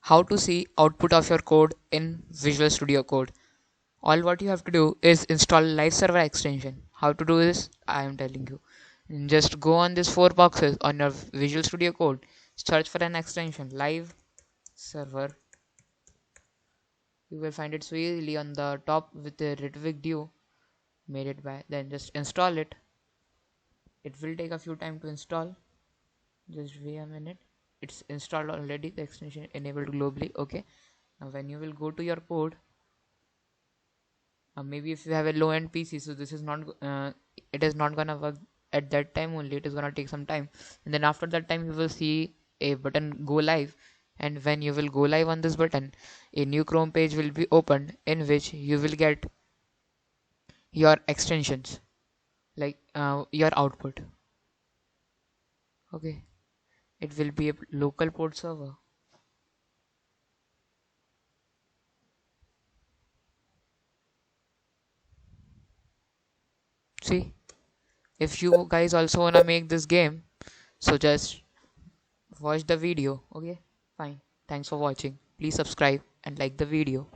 how to see output of your code in Visual Studio Code. All what you have to do is install live server extension. How to do this? I am telling you. Just go on these four boxes on your Visual Studio Code, search for an extension live server. You will find it so easily on the top with the Ritwig Duo made it by. Then just install it. It will take a few time to install. Just wait a minute. It's installed already. The extension enabled globally. Okay. Now when you will go to your code, maybe if you have a low end PC, so this is not it is not gonna work at that time only. It is gonna take some time, and then after that time you will see a button go live. And when you will go live on this button, a new Chrome page will be opened in which you will get your extensions, like your output. Okay, it will be a local port server. See, if you guys also wanna make this game, so just watch the video. Okay, fine. Thanks for watching. Please subscribe and like the video.